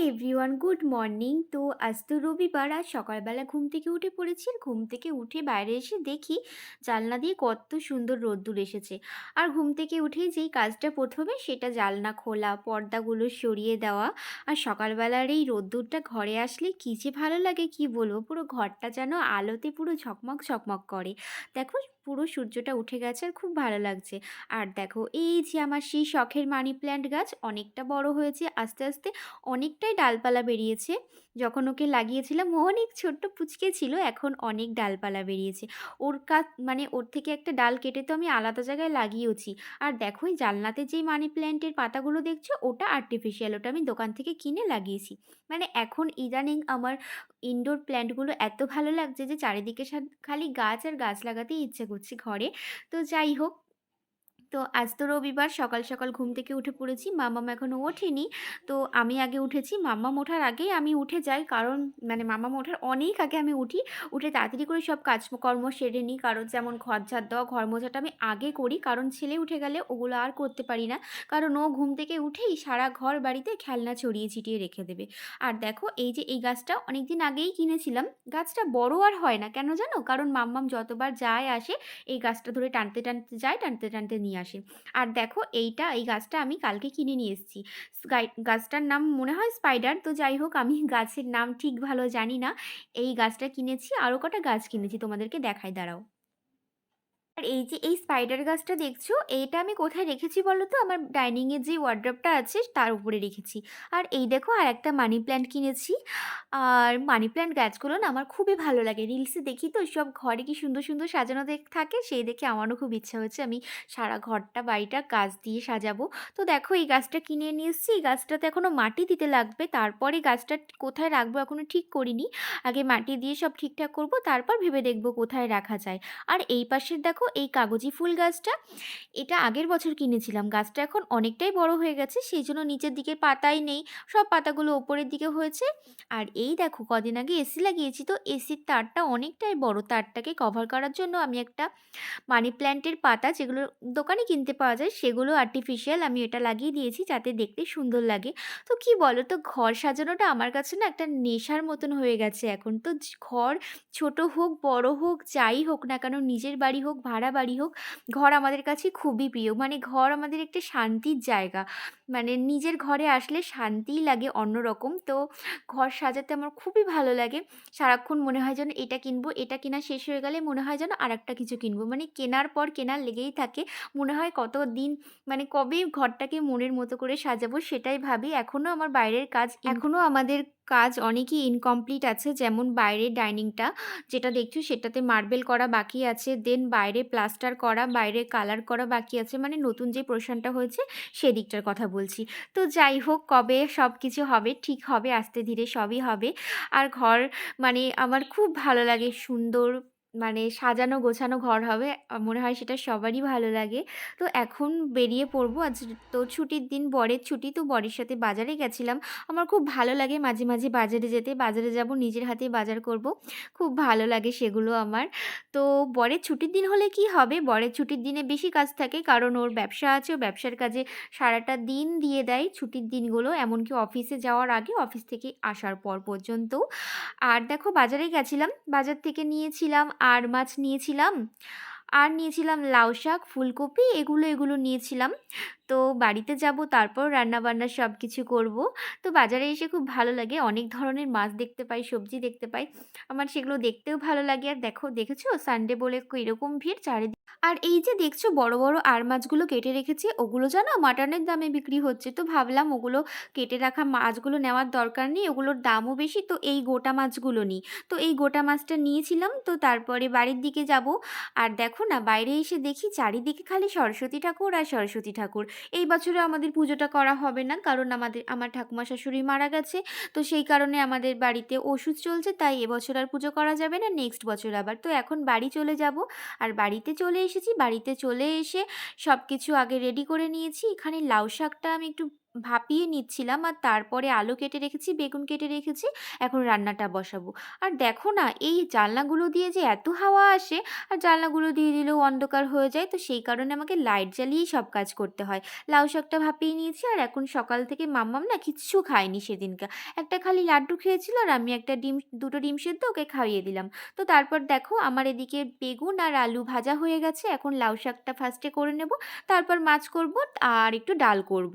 Everyone good morning. তো আজ তো রবিবার, আজ সকালবেলা ঘুম থেকে উঠে পড়েছি। আর ঘুম থেকে উঠে বাইরে এসে দেখি জানলা দিয়ে কত সুন্দর রোদ্দুর এসেছে। আর ঘুম থেকে উঠেই যেই কাজটা প্রথমে সেটা জানলা খোলা, পর্দাগুলো সরিয়ে দেওয়া। আর সকালবেলার এই রোদ্দুরটা ঘরে আসলে কী যে ভালো লাগে কি বলবো, পুরো ঘরটা যেন আলোতে পুরো ঝকমক ঝকমক করে। দেখো পুরো সূর্যটা উঠে গেছে আর খুব ভালো লাগছে। আর দেখো এই যে আমার সেই শখের মানি প্ল্যান্ট গাছ অনেকটা বড় হয়েছে, আস্তে আস্তে অনেকটাই ডালপালা বেরিয়েছে। যখন ওকে লাগিয়েছিলাম ও অনেক ছোট্ট পুচকে ছিল, এখন অনেক ডালপালা বেরিয়েছে। ওর মানে ওর থেকে একটা ডাল কেটে তো আমি আলাদা জায়গায় লাগিয়েওছি। আর দেখো এই জানলাতে যেই মানি প্ল্যান্টের পাতাগুলো দেখছো ওটা আর্টিফিশিয়াল, ওটা আমি দোকান থেকে কিনে লাগিয়েছি। মানে এখন ইদানিং আমার ইনডোর প্ল্যান্টগুলো এত ভালো লাগছে যে চারিদিকে খালি গাছ আর গাছ লাগাতেই ইচ্ছে করছে ঘরে। তো যাই হোক, তো আজ তো রবিবার, সকাল সকাল ঘুম থেকে উঠে পড়েছি। মাম্মাম এখনও ওঠেনি। তো আমি আগে উঠেছি। মাম্মাম ওঠার আগেই আমি উঠে যাই, কারণ মানে মাম্মাম ওঠার অনেক আগে আমি উঠি। উঠে তাড়াতাড়ি করে সব কাজকর্ম সেরে নিই, কারণ যেমন ঘর ঝাড় দেওয়া, ঘর মোছাটা আমি আগে করি, কারণ ছেলে উঠে গেলে ওগুলো আর করতে পারি না। কারণ ও ঘুম থেকে উঠেই সারা ঘর বাড়িতে খেলনা ছড়িয়ে ছিটিয়ে রেখে দেবে। আর দেখো এই যে এই গাছটা অনেক দিন আগেই কিনেছিলাম। গাছটা বড় আর হয় না কেন জানো? কারণ মাম্মাম যতবার যায় আসে এই গাছটা ধরে টানতে টানতে যায়, টানতে টানতে নিয়ে আসে। আর দেখো এই গাছটা আমি কালকে কিনে নিয়ে এসেছি। গাছটার নাম মনে হয় স্পাইডার। তো যাই হোক, আমি গাছের নাম ঠিক ভালো জানি না। এই গাছটা কিনেছি, আরও কটা গাছ কিনেছি, তোমাদেরকে দেখাই, দাঁড়াও। আর এই যে এই স্পাইডার গাছটা দেখছো, এইটা আমি কোথায় রেখেছি বলো তো? আমার ডাইনিংয়ের যে ওয়ার্ড্রপটা আছে তার উপরে রেখেছি। আর এই দেখো আর একটা মানি প্ল্যান্ট কিনেছি। আর মানি প্ল্যান্ট গাছগুলো না আমার খুবই ভালো লাগে, রিলসে দেখি তো সব ঘরে কি সুন্দর সুন্দর সাজানো থাকে, সেই দেখে আমারও খুব ইচ্ছা হচ্ছে আমি সারা ঘরটা বাড়িটা গাছ দিয়ে সাজাবো। তো দেখো এই গাছটা কিনে নিয়ে এসেছি। এই গাছটাতে এখনও মাটি দিতে লাগবে, তারপরে গাছটা কোথায় রাখবো এখনও ঠিক করিনি। আগে মাটি দিয়ে সব ঠিকঠাক করব, তারপর ভেবে দেখবো কোথায় রাখা যায়। আর এই পাশের দেখো এই কাগজি ফুল গাছটা, এটা আগের বছর কিনেছিলাম। গাছটা এখন অনেকটাই বড় হয়ে গেছে, সেই জন্য নিচের দিকে পাতাই নেই, সব পাতাগুলো ওপরের দিকে হয়েছে। আর এই দেখো কদিন আগে এসি লাগিয়েছি, তো এসির তারটা অনেকটাই বড়, তারটাকে কভার করার জন্য আমি একটা মানি প্ল্যান্টের পাতা যেগুলো দোকানে কিনতে পাওয়া যায় সেগুলো আর্টিফিশিয়াল আমি এটা লাগিয়ে দিয়েছি যাতে দেখতে সুন্দর লাগে। তো কি বলো তো, ঘর সাজানোটা আমার কাছে না একটা নেশার মতন হয়ে গেছে এখন। তো ঘর ছোট হোক বড় হোক যাই হোক না কেন, নিজের বাড়ি হোক ভাড়া বাড়ি হোক, ঘর আমাদের কাছে খুবই প্রিয়। মানে ঘর আমাদের একটা শান্তির জায়গা। মানে নিজের ঘরে আসলে শান্তিই লাগে অন্যরকম। তো ঘর সাজাতে আমার খুবই ভালো লাগে। সারাক্ষণ মনে হয় যেন এটা কিনবো, এটা কেনা শেষ হয়ে গেলে মনে হয় যেন আরেকটা কিছু কিনবো। মানে কেনার পর কেনার লেগেই থাকে। মনে হয় কতদিন, মানে কবে ঘরটাকে মনের মতো করে সাজাবো সেটাই ভাবি। এখনও আমার বাইরের কাজ, এখনও আমাদের কাজ অনেকই ইনকমপ্লিট আছে। যেমন বাইরের ডাইনিংটা যেটা দেখছো সেটাতে মার্বেল করা বাকি আছে। দেন বাইরে প্লাস্টার করা, বাইরে কালার করা বাকি আছে। মানে নতুন যে পোরশনটা হয়েছে সেদিকটার কথা বলছি। তো যাই হোক, কবে সব কিছু হবে, ঠিক হবে, আস্তে ধীরে সবই হবে। আর ঘর মানে আমার খুব ভালো লাগে, সুন্দর মানে সাজানো গোছানো ঘর হবে। মনে হয় সেটা সবারই ভালো লাগে। তো এখন বেরিয়ে পড়বো। আজ তো ছুটির দিন, বরের ছুটি, তো বরের সাথে বাজারে গেছিলাম। আমার খুব ভালো লাগে মাঝে মাঝে বাজারে যেতে। বাজারে যাব, নিজের হাতেই বাজার করব, খুব ভালো লাগে সেগুলো আমার। তো বরের ছুটির দিন হলে কি হবে, বরের ছুটির দিনে বেশি কাজ থাকে, কারণ ওর ব্যবসা আছে, ও ব্যবসার কাজে সারাটা দিন দিয়ে দেয় ছুটির দিনগুলো, এমনকি অফিসে যাওয়ার আগে, অফিস থেকে আসার পর পর্যন্ত। আর দেখো বাজারে গেছিলাম, বাজার থেকে নিয়েছিলাম আর মাছ নিয়েছিলাম, আর নিয়েছিলাম লাউ শাক, ফুলকপি, এগুলো নিয়েছিলাম। তো বাড়িতে যাব, তারপর রান্নাবান্না সব কিছু করব। তো বাজারে এসে খুব ভালো লাগে, অনেক ধরনের মাছ দেখতে পাই, সবজি দেখতে পাই, আমার সেগুলো দেখতেও ভালো লাগে। আর দেখো দেখেছো সানডে বলে কীরকম ভিড় চারিদিকে। আর এই যে দেখছো বড় বড় আর মাছগুলো কেটে রেখেছি, ওগুলো জানো মাটনের দামে বিক্রি হচ্ছে। তো ভাবলাম ওগুলো কেটে রাখা মাছগুলো নেওয়ার দরকার নেই, ওগুলোর দামও বেশি, তো এই গোটা মাছগুলো নিই। তো এই গোটা মাছটা নিয়েছিলাম। তো তারপরে বাড়ির দিকে যাব। আর দেখো না বাইরে এসে দেখি চারিদিকে খালি সরস্বতী ঠাকুর আর সরস্বতী ঠাকুর। এই বছরে আমাদের পুজোটা করা হবে না, কারণ আমার ঠাকুমা শাশুড়ি মারা গেছে। তো সেই কারণে আমাদের বাড়িতে ওষুধ চলছে, তাই এবছর আর পুজো করা যাবে না, নেক্সট বছর আবার। তো এখন বাড়ি চলে যাব। আর বাড়িতে চলে এসেছি, বাড়িতে চলে এসে সব কিছু আগে রেডি করে নিয়েছি। এখানে লাউ শাকটা আমি একটু ভাপিয়ে নিচ্ছিলাম আর তারপরে আলু কেটে রেখেছি, বেগুন কেটে রেখেছি। এখন রান্নাটা বসাবো। আর দেখো না এই জানলাগুলো দিয়ে যে এত হাওয়া আসে আর জানলাগুলো দিয়ে দিলেও অন্ধকার হয়ে যায়। তো সেই কারণে আমাকে লাইট জ্বালিয়েই সব কাজ করতে হয়। লাউ শাকটা ভাপিয়ে নিয়েছি আর এখন সকাল থেকে মাম্মাম না কিচ্ছু খায়নি সেদিনকে। একটা খালি লাড্ডু খেয়েছিল আর আমি একটা ডিম ২ টো ডিম সেদ্ধ ওকে খাইয়ে দিলাম। তো তারপর দেখো আমার এদিকে বেগুন আর আলু ভাজা হয়ে গেছে। এখন লাউ শাকটা ফার্স্টে করে নেব, তারপর মাছ করব আর একটু ডাল করব।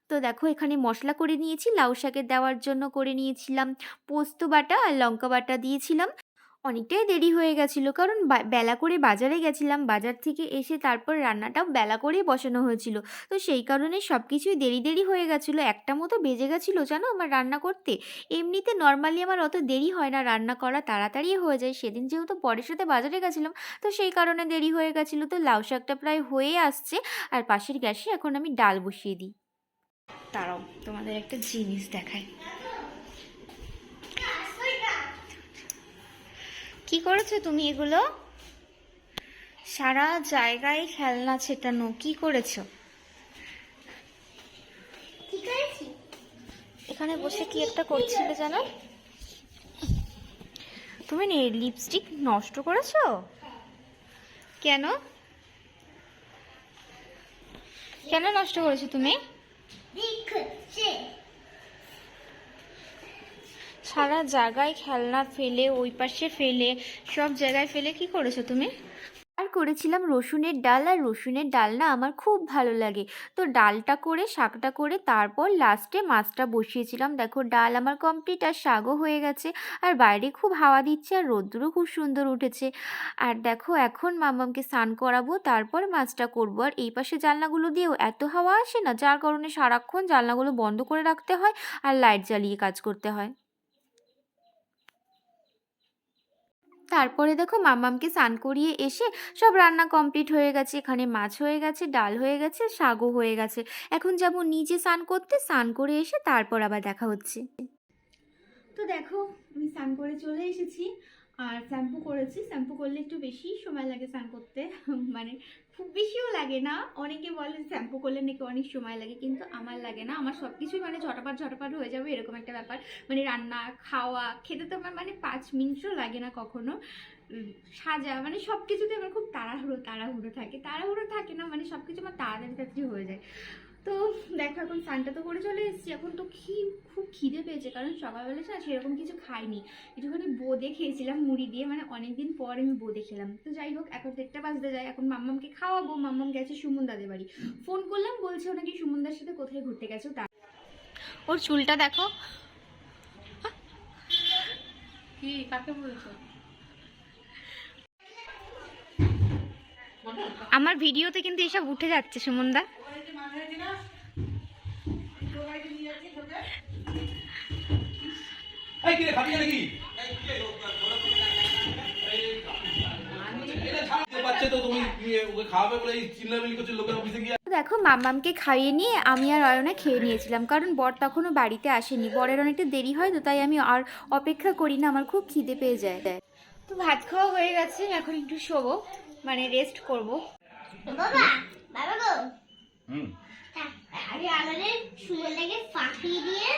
তো দেখো এখানে মশলা করে নিয়েছি, লাউ শাকে দেওয়ার জন্য করে নিয়েছিলাম পোস্ত বাটা আর লঙ্কা বাটা দিয়েছিলাম। অনেকটাই দেরি হয়ে গেছিলো কারণ বেলা করে বাজারে গেছিলাম, বাজার থেকে এসে তারপর রান্নাটাও বেলা করেই বসানো হয়েছিল। তো সেই কারণে সব কিছুই দেরি দেরি হয়ে গেছিলো, ১টা মতো বেজে গেছিলো জানো আমার রান্না করতে। এমনিতে নর্মালি আমার অত দেরি হয় না রান্না করা, তাড়াতাড়ি হয়ে যায়। সেদিন যেহেতু পরের সাথে বাজারে গেছিলাম তো সেই কারণে দেরি হয়ে গেছিলো। তো লাউ শাকটা প্রায় হয়ে আসছে আর পাশের গ্যাসে এখন আমি ডাল বসিয়ে দিই। দাঁড়াও তোমাদের একটা জিনিস দেখাই। কি করেছো তুমি এগুলো? সারা জায়গায় খেলনা ছেটানো, কি করেছো? এখানে বসে কি একটা করছিলে জানো? তুমি লিপস্টিক নষ্ট করেছো কেন? কেন নষ্ট করেছো তুমি? সারা জায়গায় খেলনা ফেলে, ওই পাশে ফেলে, সব জায়গায় ফেলে কি করেছো তুমি? আর করেছিলাম রসুনের ডাল, আর রসুনের ডাল না আমার খুব ভালো লাগে। তো ডালটা করে শাকটা করে তারপর লাস্টে মাছটা বসিয়েছিলাম। দেখো ডাল আমার কমপ্লিট আর শাকও হয়ে গেছে। আর বাইরে খুব হাওয়া দিচ্ছে আর রোদ্দুরও খুব সুন্দর উঠেছে। আর দেখো এখন মাম্মামকে স্নান করাবো, তারপর মাছটা করবো। আর এই পাশে জানলাগুলো দিয়েও এত হাওয়া আসে না, যার কারণে সারাক্ষণ জানলাগুলো বন্ধ করে রাখতে হয় আর লাইট জ্বালিয়ে কাজ করতে হয়। তারপরে দেখো মাম্মামকে স্নান করিয়ে এসে সব রান্না কমপ্লিট হয়ে গেছে। এখানে মাছ হয়ে গেছে, ডাল হয়ে গেছে, শাকও হয়ে গেছে। এখন যাব নিজে স্নান করতে, স্নান করে এসে তারপর আবার দেখা হচ্ছে। তো দেখো আমি স্নান করে চলে এসেছি আর শ্যাম্পু করেছি। শ্যাম্পু করলে একটু বেশি সময় লাগে স্নান করতে, মানে খুব বেশিও লাগে না। অনেকে বলে শ্যাম্পু করলে নাকি অনেক সময় লাগে, কিন্তু আমার লাগে না। আমার সব কিছুই মানে ঝটাপট ঝটাপট হয়ে যাবে এরকম একটা ব্যাপার। মানে রান্না খাওয়া খেতে তো আমার মানে 5 মিনিটও লাগে না কখনো। সাজা মানে সব কিছুতে আমার খুব তাড়াহুড়ো তাড়াহুড়ো থাকে, তাড়াহুড়ো থাকে না মানে সব কিছু আমার তাড়াতাড়ি তাড়াতাড়ি হয়ে যায়। তো দেখো এখন স্নানটা তো করে চলে এসেছি। এখন তো খুব খিদে পেয়েছে কারণ সকালবেলা না সেরকম কিছু খাইনি, একটুখানি বোঁদে খেয়েছিলাম মুড়ি দিয়ে, মানে অনেকদিন পর আমি বোঁদে খেলাম। তো যাই হোক এখন 1টা বাজতে যায়, এখন মাম্মামকে খাওয়াবো। মাম্মাম গেছে সুমন দাদের বাড়ি। ফোন করলাম, বলছে ও নাকি সুমনদার সাথে কোথায় ঘুরতে গেছো। তার ওর চুলটা দেখো। কি কাকে বলছো? আমার ভিডিওতে কিন্তু এসব উঠে যাচ্ছে সুমনদা। দেখো মাম্মামকে খাইয়ে নিয়ে আমি আর অয়না খেয়ে নিয়েছিলাম, কারণ বর তখনও বাড়িতে আসেনি। বরের অনেকটা দেরি হয় তো তাই আমি আর অপেক্ষা করি না, আমার খুব খিদে পেয়ে যায়। তো ভাত খাওয়া হয়ে গেছে, এখন একটু শোবো, মানে রেস্ট করবো। বাবা বাবা গো, আরে আমাদের সুমনটাকে ফাঁকি দিয়ে।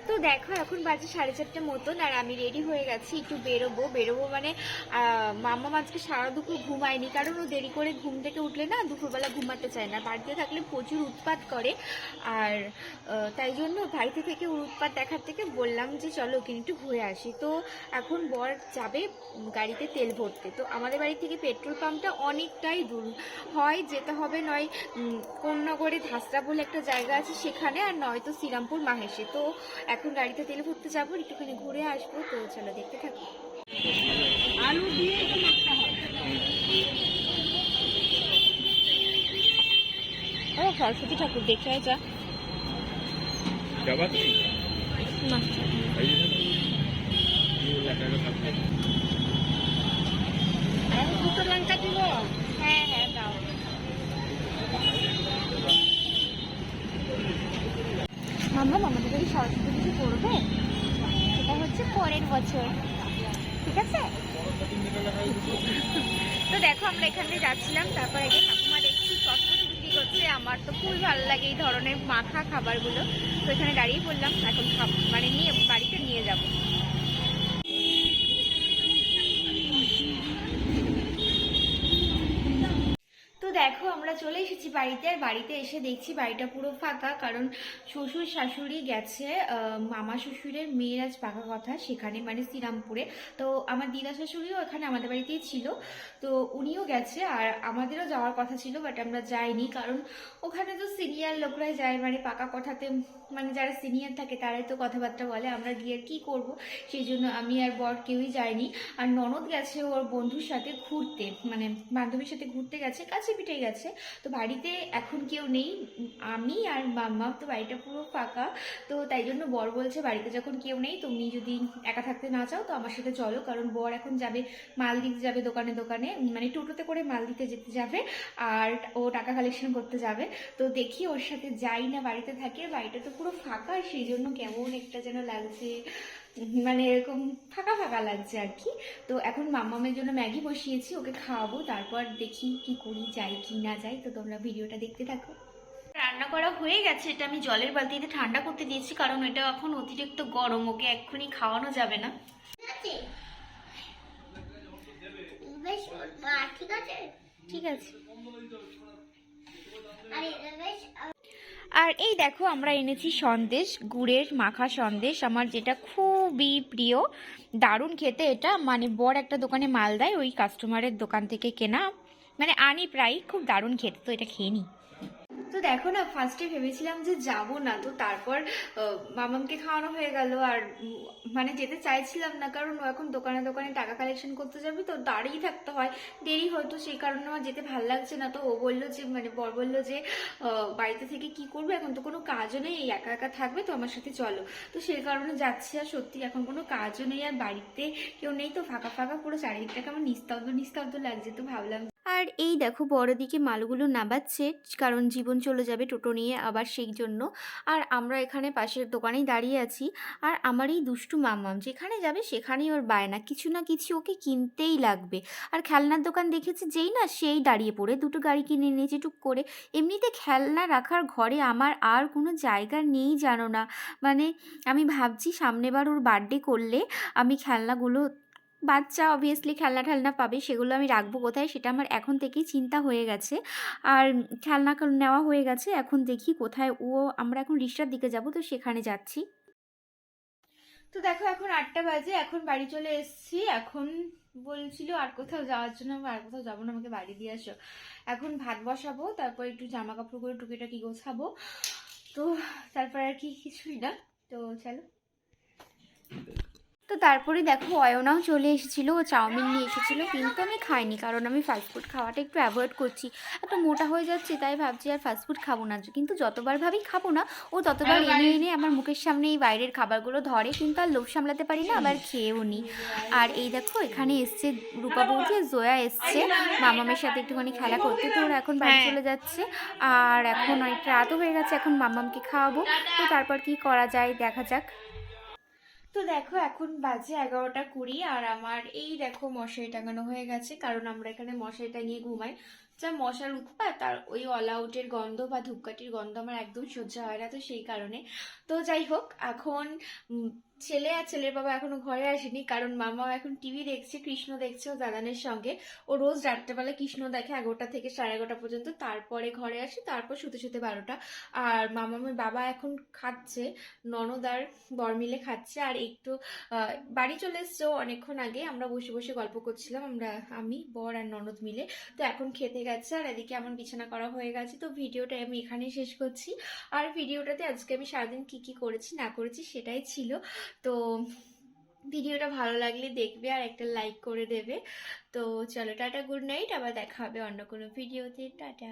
তো দেখো এখন বাজে 4:30 মতন আর আমি রেডি হয়ে গেছি, একটু বেরোবো মানে মাম্মাম আজকে সারা দুপুর ঘুমায়নি, কারণ ও দেরি করে ঘুম থেকে উঠলে না দুপুরবেলা ঘুমাতে চায় না, বাড়িতে থাকলে প্রচুর উৎপাত করে। আর তাই জন্য বাড়িতে থেকে উৎপাত দেখার থেকে বললাম যে চলো ওকে একটু ঘুরে আসি। তো এখন বর যাবে গাড়িতে তেল ভরতে। তো আমাদের বাড়ি থেকে পেট্রোল পাম্পটা অনেকটাই দূর, হয় যেতে হবে নয় কোন্নগরে ধাসরা বলে একটা জায়গা আছে সেখানে, আর নয়তো শ্রীরামপুর মাহেশে। তো এখন গাড়িতে তেল ভরতে যাবো, একটুখানি ঘুরে আসবো। তো চলো দেখতে থাকো। আলু দিয়ে সরস্বতী ঠাকুর দেখে যা না। দুটো লঙ্কা দিব। হ্যাঁ হ্যাঁ দাও। মাম্মা আমাদের যদি সরস্বতী পুজো করবে সেটা হচ্ছে পরের বছর, ঠিক আছে? তো দেখো আমরা এখান থেকে যাচ্ছিলাম, তারপর একটা ঠাকুমা দেখছি সরস্বতী বিক্রি করছে। আমার তো খুবই ভালো লাগে এই ধরনের মাখা খাবারগুলো। তো এখানে দাঁড়িয়ে পড়লাম, এখন মানে নিয়ে বাড়িতে নিয়ে যাব। তো দেখো আমরা চলে এসেছি বাড়িতে, আর বাড়িতে এসে দেখছি বাড়িটা পুরো ফাঁকা, কারণ শ্বশুর শাশুড়ি গেছে মামা শ্বশুরের মেয়ের আজ পাকা কথা সেখানে, মানে শ্রীরামপুরে। তো আমার দিদা শাশুড়িও এখানে আমাদের বাড়িতেই ছিল, তো উনিও গেছে, আর আমাদেরও যাওয়ার কথা ছিল, বাট আমরা যাইনি, কারণ ওখানে তো সিনিয়র লোকরাই যায়, মানে পাকা কথাতে, মানে যারা সিনিয়র থাকে তারাই তো কথাবার্তা বলে, আমরা গিয়ে আর কী করবো, সেই জন্য আমি আর বর কেউই যাইনি। আর ননদ গেছে ওর বন্ধুর সাথে ঘুরতে, মানে বান্ধবীর সাথে ঘুরতে গেছে, কাছে পিঠে গেছে। তো বাড়িতে এখন কেউ নেই, আমি আর মাম্মা, তো বাড়িটা পুরো ফাঁকা। তো তাই জন্য বর বলছে বাড়িতে যখন কেউ নেই, তুমি যদি একা থাকতে না চাও তো আমার সাথে চলো, কারণ বর এখন যাবে মাল দিতে যাবে দোকানে দোকানে, মানে টোটোতে করে মাল দিতে যেতে যাবে, আর ও টাকা কালেকশন করতে যাবে। তো দেখি ওর সাথে যাই না বাড়িতে থাকে, বাড়িটা তো পুরো ফাঁকা, সেই জন্য কেমন একটা যেন লাগছে, মানে এরকম ফাঁকা ফাঁকা লাগছে আর কি। তো এখন মাম্মামের জন্য ম্যাগি বসিয়েছি, ওকে খাওয়াবো, তারপর দেখি কি করি, যাই কি না যাই। তো তোমরা ভিডিওটা দেখতে থাকো। রান্না করা হয়ে গেছে, এটা আমি জলের বালতিতে ঠান্ডা করতে দিয়েছি, কারণ এটা এখন অতিরিক্ত গরম, ওকে এক্ষুনি খাওয়ানো যাবে না। ঠিক আছে, ঠিক আছে। আর এই দেখো আমরা এনেছি সন্দেশ, গুড়ের মাখা সন্দেশ, আমার যেটা খুবই প্রিয়, দারুণ খেতে এটা, মানে বড় একটা দোকানে মাল দেয়, ওই কাস্টমারের দোকান থেকে কেনা, মানে আনি প্রায়, খুব দারুণ খেতে, তো এটা খেয়ে নিই। তো দেখো না, ফার্স্টে ভেবেছিলাম যে যাব না, তো তারপর মামামকে খাওয়ানো হয়ে গেল, আর মানে যেতে চাইছিলাম না, কারণ ও এখন দোকানে দোকানে টাকা কালেকশন করতে যাবে, তো দাঁড়িয়ে থাকতে হয়, দেরি হয়তো, সেই কারণে আমার যেতে ভালো লাগছে না। তো ও বললো যে, মানে বর বললো যে বাড়িতে থেকে কি করবে, এখন তো কোনো কাজও নেই, এই একা একা থাকবে, তো আমার সাথে চলো। তো সেই কারণে যাচ্ছি, আর সত্যি এখন কোনো কাজও নেই, আর বাড়িতে কেউ নেই, তো ফাঁকা ফাঁকা পুরো চারিদিকটাকে আমার নিস্তব্ধ নিস্তব্ধ লাগছে, তো ভাবলাম। আর এই দেখো বড়দিকে মালগুলো নামাচ্ছে, কারণ জীবন চলে যাবে টোটো নিয়ে আবার, সেই জন্য। আর আমরা এখানে পাশের দোকানেই দাঁড়িয়ে আছি, আর আমার এই দুষ্টু মাম্মাম যেখানে যাবে সেখানেই ওর বায়না, কিছু না কিছু ওকে কিনতেই লাগবে। আর খেলনার দোকান দেখেছে যেই না, সেই দাঁড়িয়ে পড়ে দুটো গাড়ি কিনে নিয়েছে টুক করে। এমনিতে খেলনা রাখার ঘরে আমার আর কোনো জায়গা নেই জানো না, মানে আমি ভাবছি সামনেবার ওর বার্থডে করলে আমি খেলনাগুলো, বাচ্চা অবভিয়াসলি খেলনা টেলনা পাবে, সেগুলো আমি রাখবো কোথায়, সেটা আমার এখন থেকেই চিন্তা হয়ে গেছে। আর খেলনা নেওয়া হয়ে গেছে, এখন দেখি কোথায় আমরা এখন রিক্সার দিকে যাব, তো সেখানে যাচ্ছি। তো দেখো এখন 8টা বাজে, এখন বাড়ি চলে এসেছি। এখন বলছিল আর কোথাও যাওয়ার জন্য, আর কোথাও যাবো না, আমাকে বাড়ি দিয়ে আসো। এখন ভাত বসাবো, তারপর একটু জামা কাপড়গুলো টুকিটাকি গোছাবো, তো তারপর আর কি কিছুই না। তো চলো। তো তারপরে দেখো অয়নাও চলে এসেছিলো, ও চাউমিন নিয়ে এসেছিলো, কিন্তু আমি খাইনি, কারণ আমি ফাস্টফুড খাওয়াটা একটু অ্যাভয়েড করছি, এত মোটা হয়ে যাচ্ছে, তাই ভাবছি আর ফাস্টফুড খাবো না। কিন্তু যতবার ভাবি খাবো না, ও ততবার এনে এনে আমার মুখের সামনে এই বাইরের খাবারগুলো ধরে, কিন্তু আর লোভ সামলাতে পারি না, আবার খেয়েও নিই। আর এই দেখো এখানে এসছে রূপা বৌদি আর জয়া এসছে মামামের সাথে একটুখানি খেলা করতে, তো ওরা এখন বাড়ি চলে যাচ্ছে। আর এখন অনেক রাতও হয়ে গেছে, এখন মামামকে খাওয়াবো, তো তারপর কি করা যায় দেখা যাক। তো দেখো এখন বাজে 11টা 20, আর আমার এই দেখো মশারি টাঙানো হয়ে গেছে, কারণ আমরা এখানে মশারি টাঙিয়ে ঘুমাই, যা মশার উৎপাত, আর ওই অল আউটের গন্ধ বা ধূপকাঠির গন্ধ আমার একদম সহ্য হয় না, তো সেই কারণে। তো যাই হোক, এখন ছেলে আর ছেলের বাবা এখনো ঘরে আসেনি, কারণ মামা এখন টিভি দেখছে, কৃষ্ণ দেখছে ও দাদানের সঙ্গে। ও রোজ রাত্রেবেলা কৃষ্ণ দেখে 11টা থেকে 11:30 পর্যন্ত, তারপরে ঘরে আসে, তারপর শুতে শুতে 12টা। আর মামামের বাবা এখন খাচ্ছে, ননদ আর বর মিলে খাচ্ছে, আর একটু বাড়ি চলে এসছে অনেকক্ষণ আগে, আমরা বসে বসে গল্প করছিলাম, আমি বর আর ননদ মিলে। তো এখন খেতে গেছে, আর এদিকে আমার বিছানা করা হয়ে গেছে। তো ভিডিওটা আমি এখানেই শেষ করছি, আর ভিডিওটাতে আজকে আমি সারাদিন কি কি করেছি না করেছি সেটাই ছিল। তো ভিডিওটা ভালো লাগলে দেখবে, আর একটা লাইক করে দেবে। তো চলো টাটা, গুড নাইট, আবার দেখা হবে অন্য কোনো ভিডিওতে, টাটা।